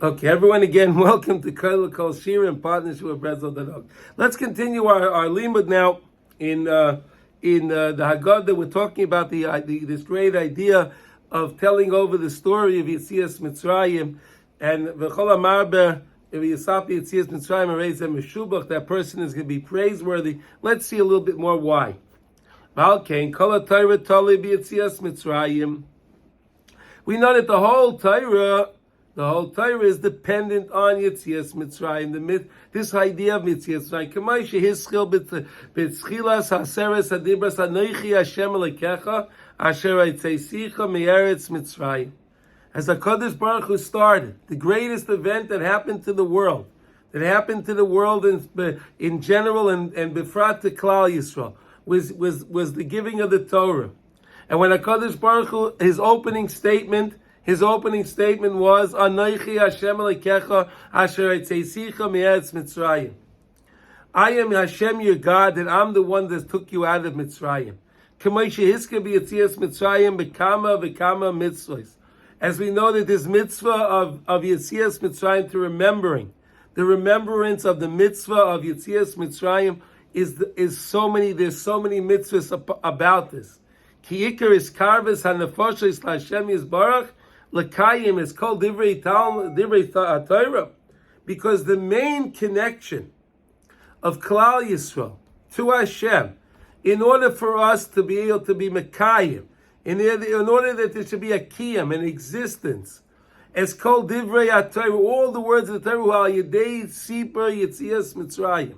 Okay, everyone again, welcome to Kol Shira in partnership with Brezel Dadok. Let's continue our limud now in the Haggadah. We're talking about this great idea of telling over the story of Yetzias Mitzrayim and V'chol Amarber V'yisapi Yetzias Mitzrayim Areizem Meshubach. That person is going to be praiseworthy. Let's see a little bit more why. Valkein Kol HaTorah Tolei B'Yetzias Mitzrayim. We know that the whole Torah is dependent on Yetzias Mitzrayim. This idea of Yetzias Mitzrayim. K'mayshe hischil b'tzchilas haseres hadibras anoichi Hashem elekecha asher haitzesicha me'eretz Mitzrayim. As HaKadosh Baruch Hu started, the greatest event that happened to the world, in general and befrat to Klal Yisrael, was the giving of the Torah. And when HaKadosh Baruch Hu, his opening statement was, Anoichi Hashem Elekecha Asher Eitzeisicha Me'eretz Mitzrayim. I am Hashem your God, and I'm the one that took you out of Mitzrayim. K'moshe hiska b'yetzias Mitzrayim b'kama mitzvahs. As we know that this mitzvah of Yetzias Mitzrayim to remembering, the remembrance of the mitzvah of Yetzias Mitzrayim is so many. There's so many mitzvahs about this. Ki ikar is karves hanefoshes laHashem yisbarach lekayim is called divrei Torah, because the main connection of Klal Yisrael to Hashem, in order for us to be able to be mekayim, in order that there should be a kiyam, an existence, as called divrei Torah, all the words of the Torah are yedei sipur Yetzias Mitzrayim,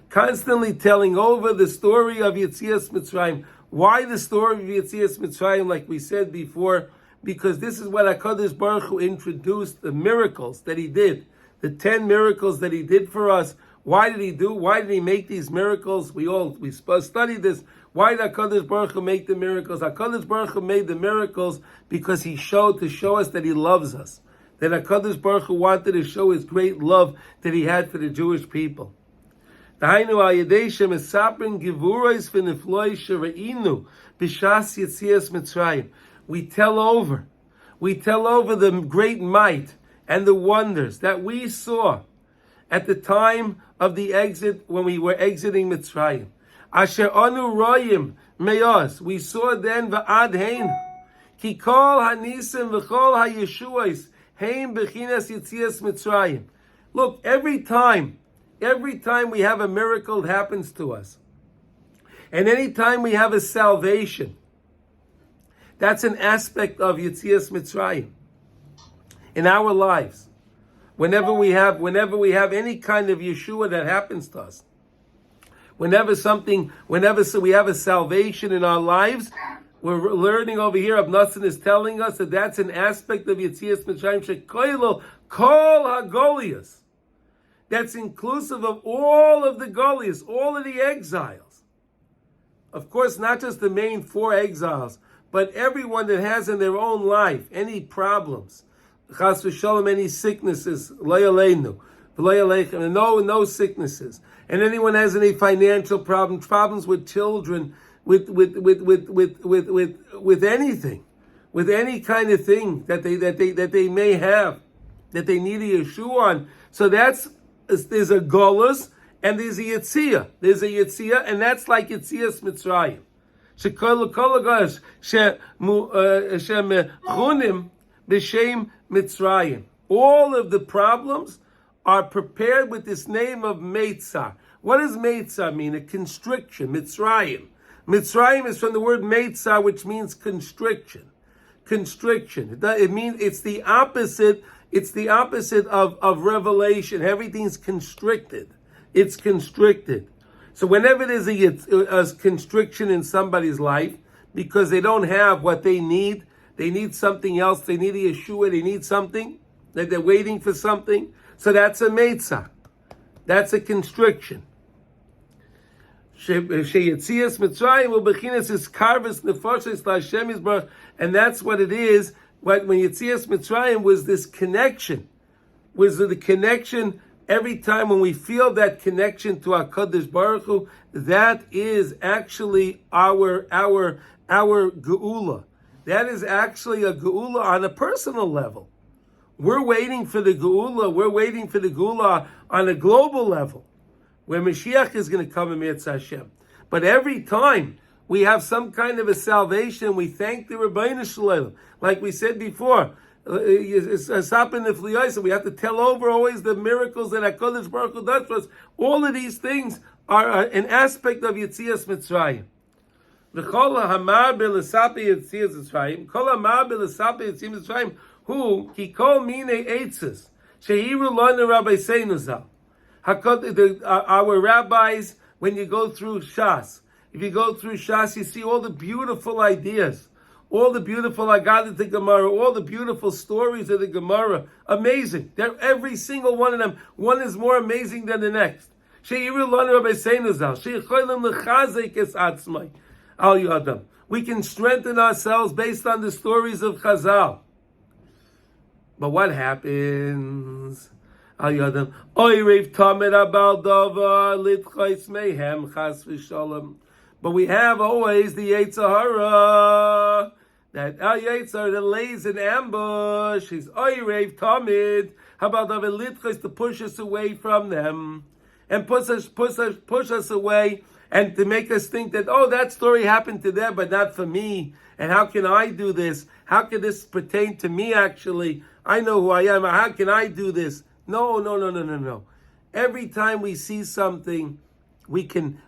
constantly telling over the story of Yetzias Mitzrayim. Why the story of Yetzias Mitzrayim, like we said before? Because this is what HaKadosh Baruch Hu introduced, the miracles that He did, the 10 miracles that He did for us. Why did He make these miracles? We studied this. Why did HaKadosh Baruch Hu make the miracles? HaKadosh Baruch Hu made the miracles because He showed to show us that He loves us. That HaKadosh Baruch Hu wanted to show His great love that He had for the Jewish people. We tell over the great might and the wonders that we saw at the time of the exit, when we were exiting Mitzrayim. Asher anu royim meyos, we saw then va'ad hein ki kol hanisim v'chol hayeshuos hein bechinas Yetzias Mitzrayim. Look, every time we have a miracle that happens to us, and any time we have a salvation, that's an aspect of Yetzias Mitzrayim in our lives. Whenever we have any kind of Yeshua that happens to us, whenever we have a salvation in our lives, we're learning over here. Abnasan is telling us that that's an aspect of Yetzias Mitzrayim shekoilo kol hagolias. That's inclusive of all of the Goliaths, all of the exiles. Of course, not just the main 4 exiles, but everyone that has in their own life any problems, chas v'shalom, any sicknesses, lo no sicknesses, and anyone has any financial problems with children, with anything, with any kind of thing that they may have, that they need a Yeshua on. So there's a golus and there's a Yetzia. There's a Yetzia, and that's like Yetzias Mitzrayim. B'shem Mitzrayim. All of the problems are prepared with this name of Meitzah. What does Meitzah mean? A constriction. Mitzrayim. Mitzrayim is from the word Meitzah, which means constriction. Constriction. It means it's the opposite. It's the opposite of revelation. Everything's constricted. It's constricted. So whenever there's a constriction in somebody's life, because they don't have what they need something else, they need a Yeshua, they need something, that they're waiting for something, so that's a Meitzah. That's a constriction. Sheyetzias Mitzrayim u'bechinas is karves nefoshes laHashem yisbarach, and that's what it is. When Yetzias Mitzrayim was this connection, was the connection. Every time when we feel that connection to HaKadosh Baruch Hu, that is actually our geula. That is actually a geula on a personal level. We're waiting for the Geula. We're waiting for the Geula on a global level, where Mashiach is going to come in Mirz Hashem. But every time we have some kind of a salvation, we thank the Rebbeinu Shalom. Like we said before, it's happened in Fliyos, we have to tell over always the miracles that HaKadosh Baruch Hu does for us. All of these things are an aspect of Yetzias Mitzrayim. V'chol ha'hamar b'lesapi Yetzias Mitzrayim, kol ha'hamar b'lesapi Yetzias Mitzrayim, hu ki kol minei eitzes shehiru lanu rabbeinu zal. Our rabbis, when you go through Shas, if you go through Shas, you see all the beautiful ideas, all the beautiful Agadah the Gemara, all the beautiful stories of the Gemara. Amazing. They're, every single one of them, one is more amazing than the next. We can strengthen ourselves based on the stories of Chazal. But what happens? But we have always the Yetzer Hara, that Yetzer that lays in ambush. He's Oyrev Tamid Habal to push us away from them and push us away, and to make us think that, oh, that story happened to them, but not for me. And how can I do this? How can this pertain to me? Actually, I know who I am. How can I do this? No. Every time we see something, we can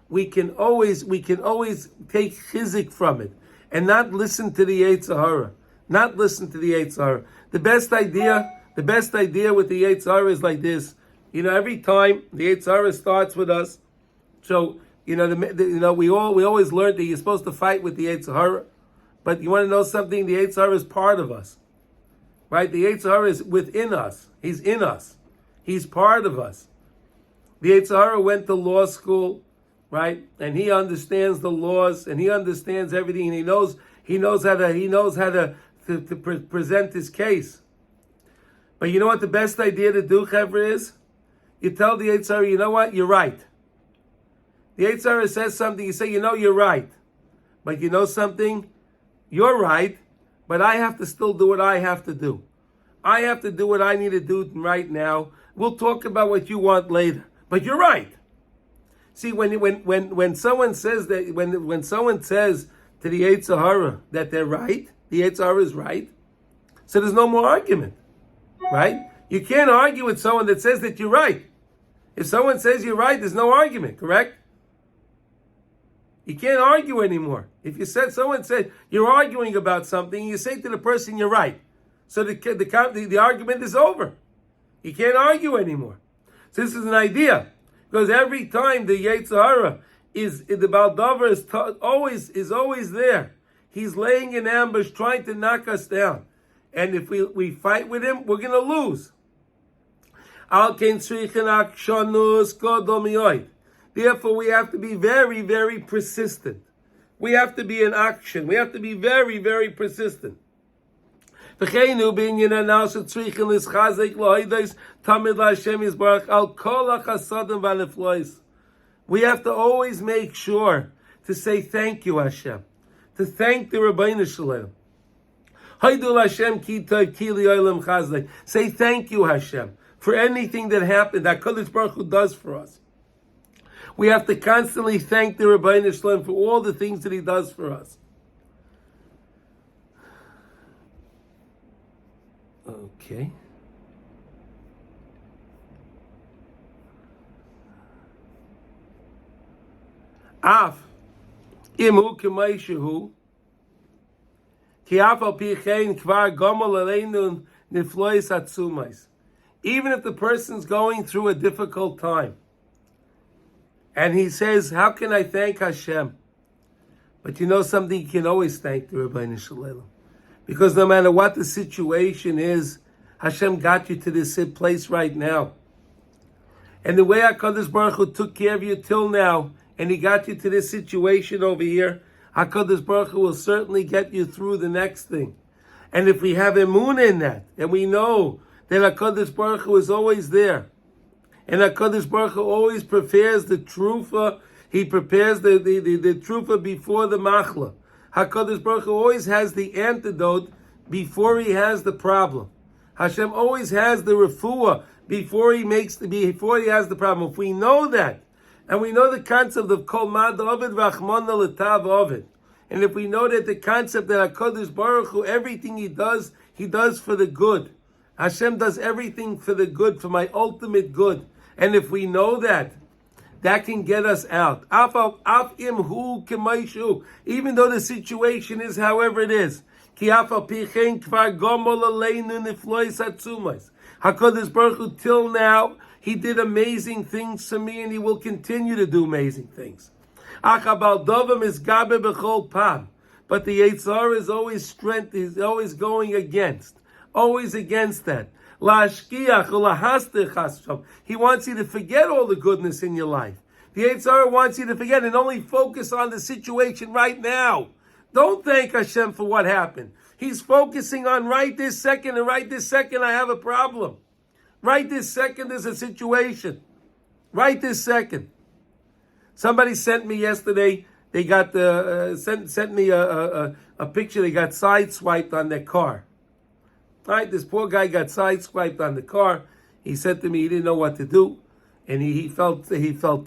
always take chizik from it and not listen to the Yetzer Hara. Not listen to the Yetzer Hara. The best idea with the Yetzer Hara is like this. Every time the Yetzer Hara starts with us, so we always learned that you're supposed to fight with the Yetzer Hara, but you want to know something? The Yetzer Hara is part of us, right? The Yetzer Hara is within us. He's in us. He's part of us. The Yetzer Hara went to law school, right? And he understands the laws, and he understands everything, and he knows how to present his case. But you know what the best idea to do, Chevra, is? You tell the Yetzer Hara, you know what? You're right. The Yetzer Hara says something, you say, you're right. But you know something? You're right, but I have to still do what I have to do. I have to do what I need to do right now. We'll talk about what you want later. But you're right. See, when someone says that, when someone says to the Yetzer Hara that they're right, the Yetzer Hara is right, so there's no more argument, right? You can't argue with someone that says that you're right. If someone says you're right, there's no argument, correct? You can't argue anymore. If someone said you're arguing about something, you say to the person you're right, so the argument is over. You can't argue anymore. So this is an idea, because every time the Yetzer Hara is the Baldavar is always there. He's laying in ambush, trying to knock us down, and if we fight with him, we're going to lose. Therefore, we have to be very, very persistent. We have to be in action. We have to be very, very persistent. We have to always make sure to say thank you, Hashem, to thank the Rebbeinu Shalom. Say thank you, Hashem, for anything that happened, that HaKadosh Baruch Hu does for us. We have to constantly thank the Rebbeinu Shalom for all the things that he does for us. Okay. Af imu k'maishehu ki af al pi chein kvar gomel aleinu niflois atzumais. Even if the person's going through a difficult time, and he says, how can I thank Hashem? But you know something, you can always thank the Rebbeinu Shalom. Because no matter what the situation is, Hashem got you to this place right now. And the way HaKadosh Baruch Hu took care of you till now, and he got you to this situation over here, HaKadosh Baruch Hu will certainly get you through the next thing. And if we have Emuna in that, and we know that HaKadosh Baruch Hu is always there, and HaKadosh Baruch Hu always prepares the trufa, he prepares the trufa before the machla. HaKadosh Baruch Hu always has the antidote before he has the problem. Hashem always has the refuah before he has the problem. If we know that, and we know the concept of kol mad ovid v'achmona l'tav ovid, and if we know that the concept that HaKadosh Baruch Hu, everything he does for the good. Hashem does everything for the good, for my ultimate good. And if we know that, that can get us out. Even though the situation is however it is. HaKadosh Baruch Hu, till now, he did amazing things to me, and he will continue to do amazing things. But the Yetzer is always strength, is always going against. Always against that. He wants you to forget all the goodness in your life. The Yetzer wants you to forget and only focus on the situation right now. Don't thank Hashem for what happened. He's focusing on right this second, and right this second I have a problem. Right this second there's a situation. Right this second. Somebody sent me yesterday, they got sent me a picture, they got sideswiped on their car. Right, this poor guy got sideswiped on the car. He said to me he didn't know what to do, and he felt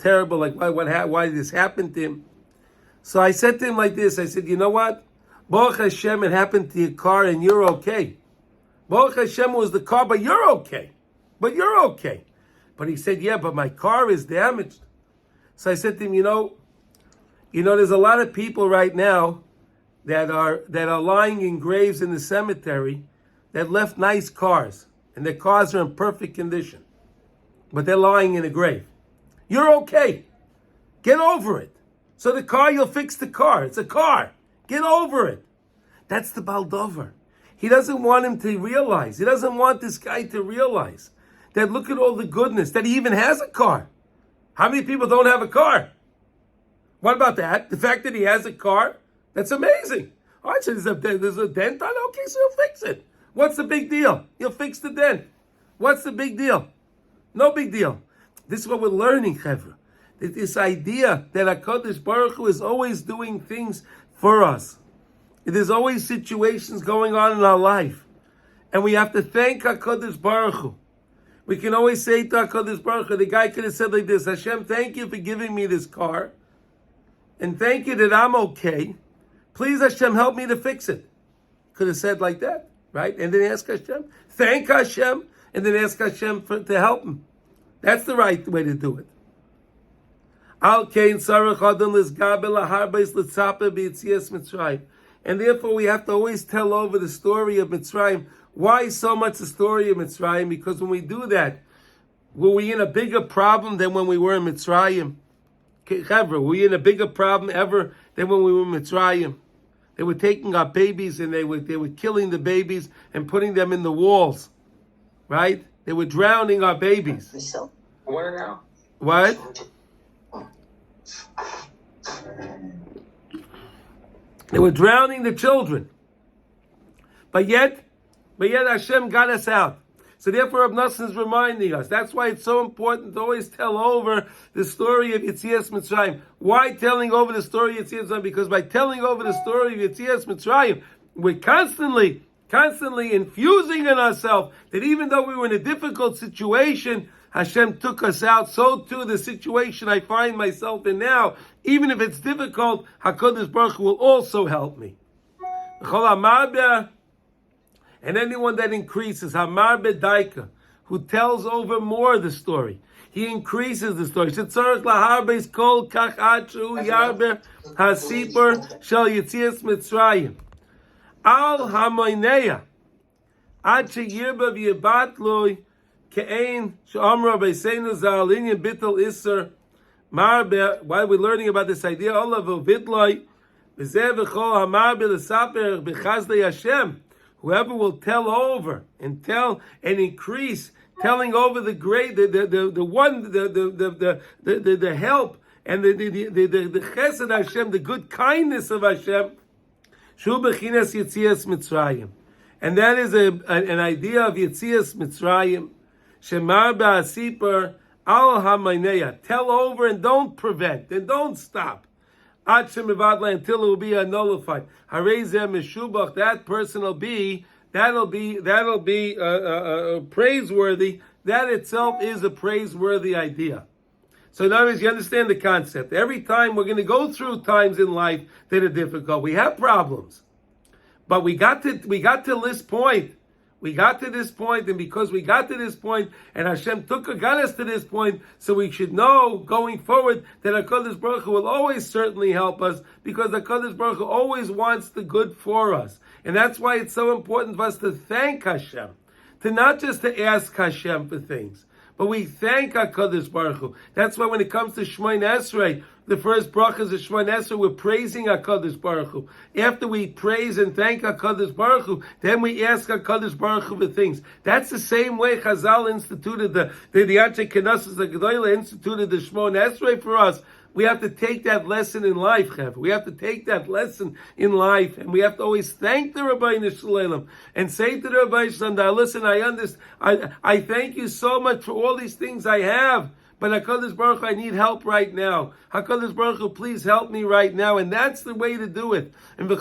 terrible. Like why did this happen to him? So I said to him like this. I said, you know what? Baruch Hashem, it happened to your car, and you're okay. Baruch Hashem was the car, but you're okay. But you're okay. But he said, yeah, but my car is damaged. So I said to him, you know, there's a lot of people right now that are lying in graves in the cemetery that left nice cars, and their cars are in perfect condition, but they're lying in a grave. You're okay. Get over it. So the car, you'll fix the car. It's a car. Get over it. That's the Baldover. He doesn't want him to realize. He doesn't want this guy to realize that look at all the goodness, that he even has a car. How many people don't have a car? What about that? The fact that he has a car? That's amazing. All right, so there's a dent on it? Okay, so he'll fix it. What's the big deal? You'll fix the dent. What's the big deal? No big deal. This is what we're learning, Chevra. This idea that HaKadosh Baruch Hu is always doing things for us. There's always situations going on in our life. And we have to thank HaKadosh Baruch Hu. We can always say to HaKadosh Baruch Hu, the guy could have said like this, Hashem, thank you for giving me this car. And thank you that I'm okay. Please, Hashem, help me to fix it. Could have said like that. Right? And then ask Hashem. Thank Hashem. And then ask Hashem to help him. That's the right way to do it. And therefore we have to always tell over the story of Mitzrayim. Why so much the story of Mitzrayim? Because when we do that, were we in a bigger problem than when we were in Mitzrayim? Were we in a bigger problem ever than when we were in Mitzrayim? They were taking our babies and they were killing the babies and putting them in the walls, right? They were drowning our babies. Where now? What? They were drowning the children. But yet Hashem got us out. So therefore, Rav Nosson is reminding us. That's why it's so important to always tell over the story of Yetzias Mitzrayim. Why telling over the story of Yetzias Mitzrayim? Because by telling over the story of Yetzias Mitzrayim, we're constantly infusing in ourselves that even though we were in a difficult situation, Hashem took us out. So too the situation I find myself in now, even if it's difficult, HaKadosh Baruch Hu will also help me. And anyone that increases, Hamar Bedaika, who tells over more the story, he increases the story. Shetzorach laharbeis kol kach achu yarber hasipur shel Yetzias Mitzrayim. Al hamoineya ad sheyirba v'yebat loy ke'ein she'omra b'seinu zal inyan bittul iser marbe. Why are we learning about this idea? Olav uvidloy v'zeh v'chol hamar b'lesaper b'chazdei Hashem. Whoever will tell over and tell and increase, telling over the great, the help and the chesed Hashem, the good kindness of Hashem, shu bechinas Yetzias Mitzrayim, and that is an idea of Yetzias Mitzrayim. Shemar ba'asipar al hamayneya, tell over and don't prevent and don't stop. Until it will be nullified. That person will be that'll be praiseworthy. That itself is a praiseworthy idea. So in other words, you understand the concept. Every time we're going to go through times in life that are difficult. We have problems. But we got to this point. We got to this point, and because we got to this point, and Hashem got us to this point, so we should know going forward that HaKadosh Baruch Hu will always certainly help us, because HaKadosh Baruch Hu always wants the good for us. And that's why it's so important for us to thank Hashem, to not just to ask Hashem for things, but we thank HaKadosh Baruch Hu. That's why when it comes to Shemoneh Esrei, the first brachas of Shemoneh Esrei, we're praising HaKadosh Baruch Hu. After we praise and thank HaKadosh Baruch Hu, then we ask HaKadosh Baruch Hu for things. That's the same way Chazal instituted the Anshe Knesset HaGedolah instituted the Shemoneh Esrei for us. We have to take that lesson in life, Chav. We have to take that lesson in life, and we have to always thank the Rabbeinu Shalom and say to the Rabbeinu Shalom, listen, I understand. I thank you so much for all these things I have, but HaKadosh Baruch Hu, I need help right now. HaKadosh Baruch Hu, please help me right now. And that's the way to do it. And we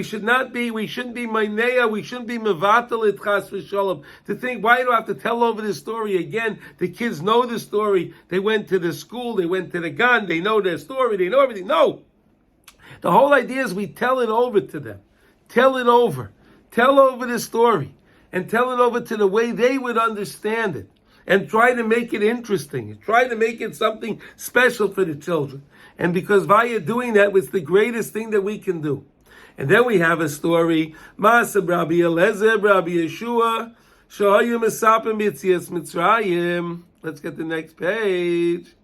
shouldn't be mainea, we shouldn't be mevatel it chas v'sholom. To think, why do I have to tell over this story again? The kids know the story. They went to the school, they went to the gan, they know their story, they know everything. No! The whole idea is we tell it over to them. Tell it over. Tell over the story. And tell it over to the way they would understand it. And try to make it interesting. Try to make it something special for the children. And because via doing that, it's the greatest thing that we can do. And then we have a story. Ma'aseh Rabbi Eliezer, Rabbi Yeshua, Shahayu Mesapim Yitzias Mitzrayim. Let's get the next page.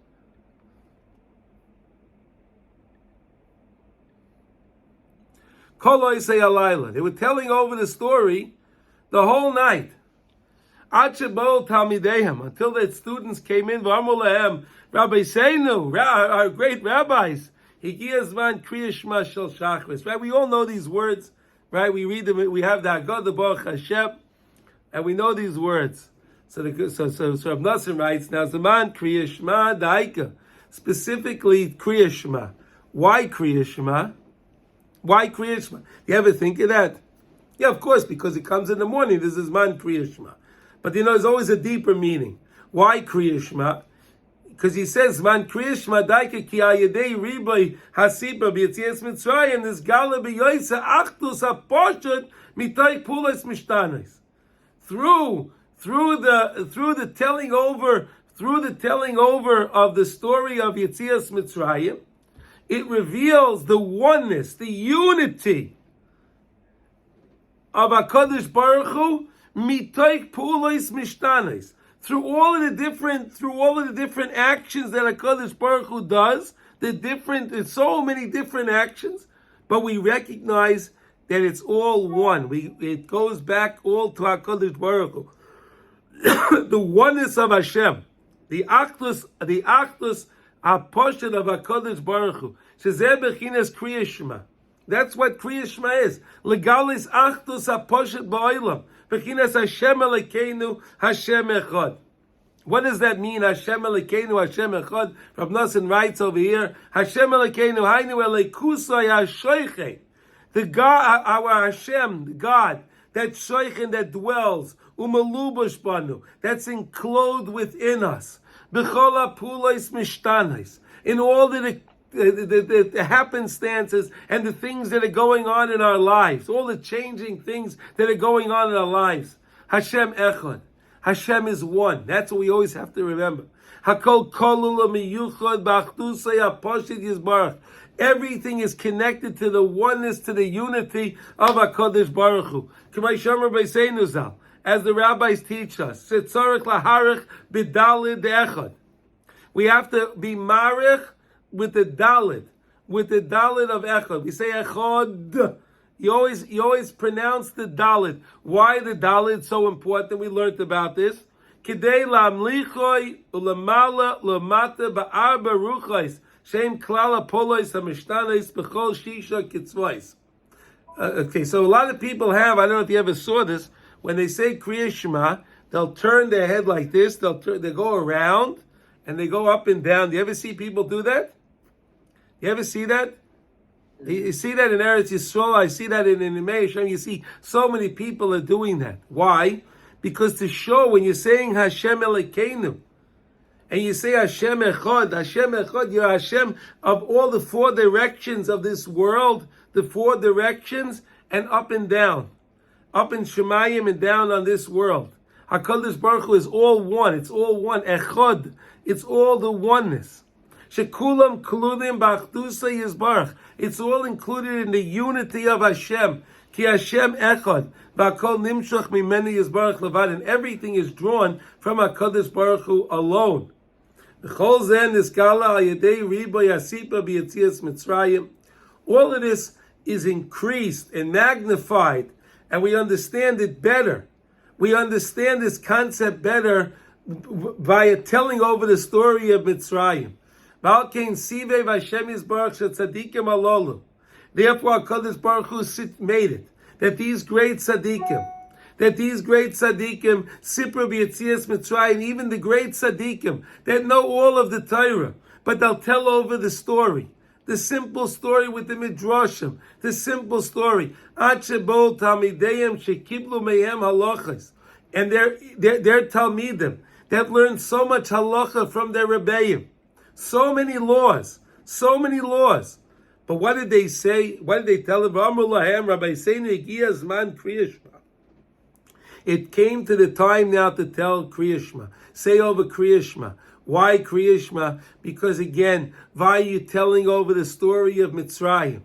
Kol Oisei Alayla. They were telling over the story the whole night. Until their students came in, Rabbi Seinu, our great rabbis, right? We all know these words, right? We read them, we have the Haggadah Baruch Hashem, and we know these words. So Rav Nassim writes, now Zaman Kriya Shema Daika, specifically Kriya Shema. Why Kriya Shema? Why Kriya Shema? You ever think of that? Yeah, of course, because it comes in the morning. This is Man Kriya Shema. But there's always a deeper meaning. Why Kriya Shema? Because he says, Man Kriya Shema daike ki ayedei ribai hasiba b'yetzias Mitzrayim this gala b'yoyse achdus haposhet mitay pulas mishtanos. Through the telling over of the story of Yetzias Mitzrayim, it reveals the oneness, the unity of HaKadosh Baruch Hu, mitoich pulos mishtanos. Through all of the different actions that HaKadosh Baruch Hu does, there's so many different actions, but we recognize that it's all one. It goes back all to HaKadosh Baruch Hu. The oneness of Hashem, the achdus aposhet of HaKadosh Baruch Hu. Shezeh bechinas Kriya Shema. That's what Kriya Shema is. Legalis achdus aposhet ba'olam. Bechinas Hashem Elokeinu, Hashem Echad. What does that mean? Hashem Elokeinu, Hashem Echad. Rav Nassim writes over here, Hashem Elokeinu, Hainu Elekusai HaShoichet. The God, our Hashem, the God, that shoichet, that dwells, umelubash banu, that's enclosed within us. B'chol ha'pulos mishtanos. In all the happenstances and the things that are going on in our lives, all the changing things that are going on in our lives. Hashem Echad. Hashem is one. That's what we always have to remember. Hakol kolula miyuchad b'achdusay haposhit yizbarach. Everything is connected to the oneness, to the unity of HaKadosh Baruch Hu. K'may shomer b'seinu zal, as the rabbis teach us, shetzarech laharech b'dalid echad. We have to be marich with the Dalit of Echad. We say Echad. You always pronounce the Dalit. Why the Dalit so important? We learned about this. Kidei lamlichoi ulamala lamata ba'arba ruchais shem klala polois hamishtanos b'chol shisha kitzvos. Okay, so a lot of people have, I don't know if you ever saw this, when they say Kriya Shema, they'll turn their head like this, they go around, and they go up and down. Do you ever see people do that? You ever see that? You see that in Eretz Yisrael, I see that in Mei Hashem, you see so many people are doing that. Why? Because to show, when you're saying Hashem Elokeinu, and you say Hashem Echad, you're Hashem of all the four directions of this world, the four directions, and up and down. Up in Shemayim and down on this world. HaKadosh Baruch Hu is all one. It's all one. Echad. It's all the oneness. Shekulam Klulim B'Achdusa Yisbarach. It's all included in the unity of Hashem. Ki Hashem Echad. V'Akol Nimshach Mimeni Yisbarach Levad. And everything is drawn from HaKadosh Baruch Hu alone. All of this is increased and magnified, and we understand it better. We understand this concept better by telling over the story of Mitzrayim. Therefore, HaKadosh Baruch Hu made it, that these great tzaddikim, Sipra B'Yetzias Mitzrayim, even the great tzaddikim that know all of the Torah, but they'll tell over the story, the simple story with the midrashim, the simple story. Ad shebol talmideim shekiblu mehem halachas, and their talmidim that learned so much halacha from their rebbeim, so many laws. But what did they say? What did they tell them? Amru lahem Rabbi Seinu Egiya Zman Kriya Shema. It came to the time now to tell Kriya Shema. Say over Kriya Shema. Why Kriya Shema? Because again, why are you telling over the story of Mitzrayim?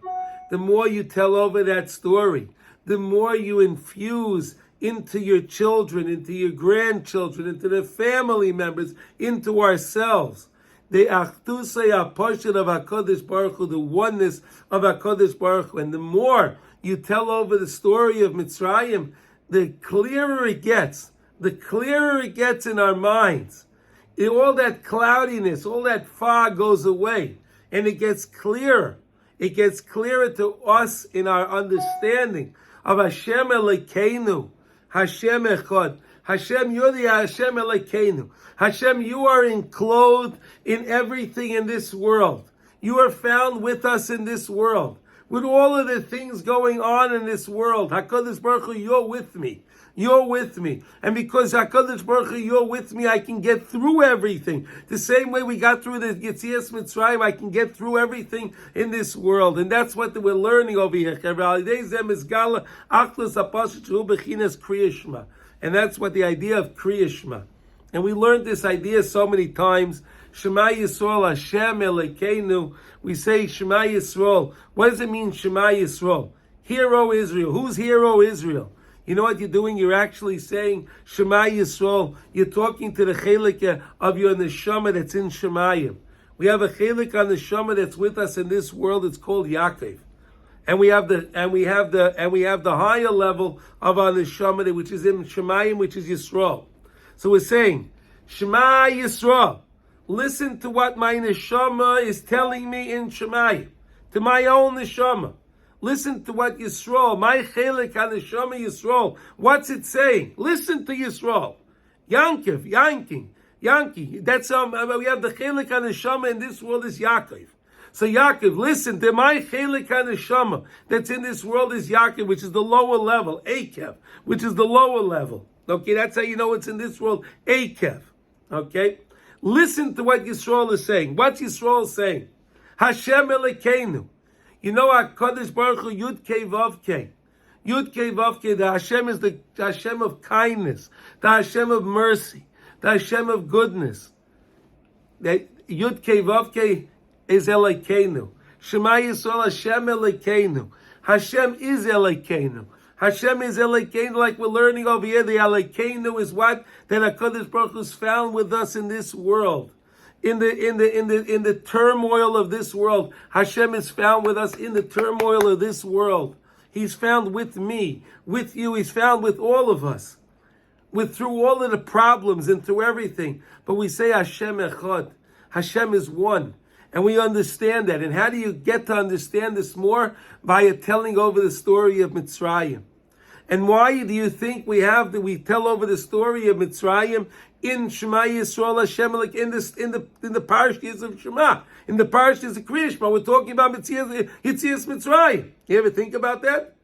The more you tell over that story, the more you infuse into your children, into your grandchildren, into the family members, into ourselves. The Achdusay HaPashut of HaKadosh Baruch Hu, the oneness of HaKadosh Baruch Hu. And the more you tell over the story of Mitzrayim, the clearer it gets. The clearer it gets in our minds. All that cloudiness, all that fog goes away. And it gets clearer. It gets clearer to us in our understanding of Hashem Elokeinu, Hashem Echad. Hashem, you're the Hashem Elokeinu. Hashem, you are enclosed in everything in this world. You are found with us in this world. With all of the things going on in this world, HaKadosh Baruch Hu, you're with me. You're with me. And because HaKadosh Baruch Hu, you're with me, I can get through everything. The same way we got through the Yetzias Mitzrayim, I can get through everything in this world. And that's what we're learning over here. And that's what the idea of Kriya Shema. And we learned this idea so many times. Shema Yisrael, Hashem Elokeinu. We say Shema Yisrael. What does it mean, Shema Yisrael? Hear, O Israel. Who's here, O Israel? You know what you're doing? You're actually saying Shema Yisrael. You're talking to the chelik of your neshama that's in Shemayim. We have a chelik on the neshama that's with us in this world. It's called Yaakov. And we have the higher level of our neshama, which is in Shemayim, which is Yisrael. So we're saying, Shema Yisrael. Listen to what my neshama is telling me in Shemayim, to my own neshama. Listen to what Yisrael, my chelik on neshama Yisrael, what's it saying? Listen to Yisrael. Yanki. That's we have the chelik on neshama in this world is Yaakov. So Yaakov, listen to my chelik on neshama that's in this world is Yaakov, which is the lower level, Akev, which is the lower level. Okay, that's how you know it's in this world, Akev. Okay? Listen to what Yisrael is saying. What's Yisrael saying? Hashem Elokeinu. You know HaKadosh Baruch Hu, Yud Kei Vav Kei. Yud Kei Vav Kei, the Hashem is the Hashem of kindness, the Hashem of mercy, the Hashem of goodness. That Yud Kei Vav Kei is Elokeinu. Shema Yisrael, Hashem Elokeinu. Hashem is Elokeinu. Hashem is Elokeinu, like we're learning over here. The Elokeinu is what? That HaKadosh Baruch Hu is found with us in this world. In the turmoil of this world. Hashem is found with us in the turmoil of this world. He's found with me, with you. He's found with all of us. Through all of the problems and through everything. But we say Hashem Echad. Hashem is one. And we understand that. And how do you get to understand this more? By telling over the story of Mitzrayim. And why do you think we tell over the story of Mitzrayim in Shema Yisrael Hashem, like in the parashas of Shema, in the parashas of Krishna? We're talking about Yitzias Mitzrayim. You ever think about that?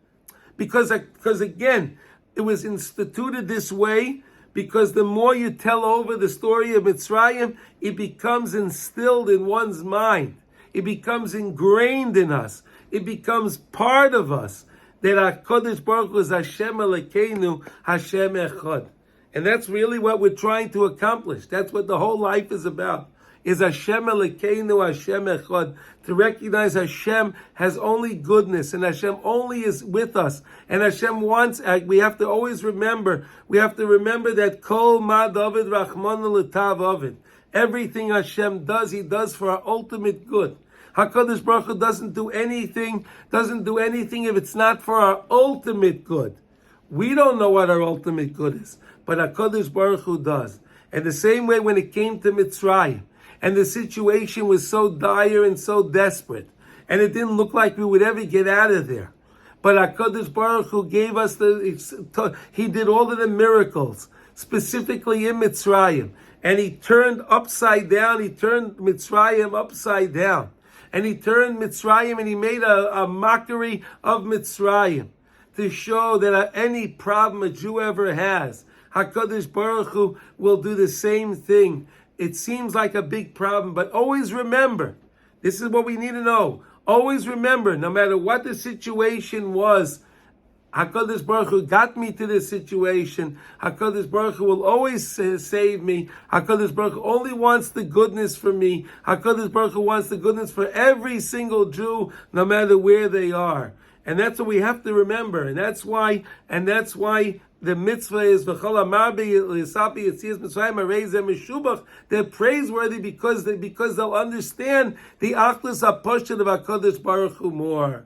Because again, it was instituted this way. Because the more you tell over the story of Mitzrayim, it becomes instilled in one's mind. It becomes ingrained in us. It becomes part of us. That HaKadosh Baruch Hu is Hashem Elokeinu, Hashem Echad. And that's really what we're trying to accomplish. That's what the whole life is about. Is Hashem Elokeinu, Hashem Echad. To recognize Hashem has only goodness, and Hashem only is with us. And Hashem wants, we have to always remember, that Kol Ma David Rachmana L'Tav Ovid. Everything Hashem does, He does for our ultimate good. HaKadosh Baruch Hu doesn't do anything if it's not for our ultimate good. We don't know what our ultimate good is, but HaKadosh Baruch Hu does. And the same way when it came to Mitzrayim, and the situation was so dire and so desperate, and it didn't look like we would ever get out of there. But HaKadosh Baruch Hu gave us He did all of the miracles, specifically in Mitzrayim. And He turned Mitzrayim upside down. And He turned Mitzrayim, and He made a mockery of Mitzrayim to show that any problem a Jew ever has, HaKadosh Baruch Hu will do the same thing. It seems like a big problem, but always remember, this is what we need to know. Always remember, no matter what the situation was, HaKadosh Baruch Hu got me to this situation. HaKadosh Baruch Hu will always save me. HaKadosh Baruch Hu only wants the goodness for me. HaKadosh Baruch Hu wants the goodness for every single Jew, no matter where they are. And that's what we have to remember. And that's why the mitzvah is v'chol amarbi yisapi yitzias Mitzrayim arei zeh meshubach. They're praiseworthy because they'll understand the achdus haposhut of HaKadosh Baruch Hu more.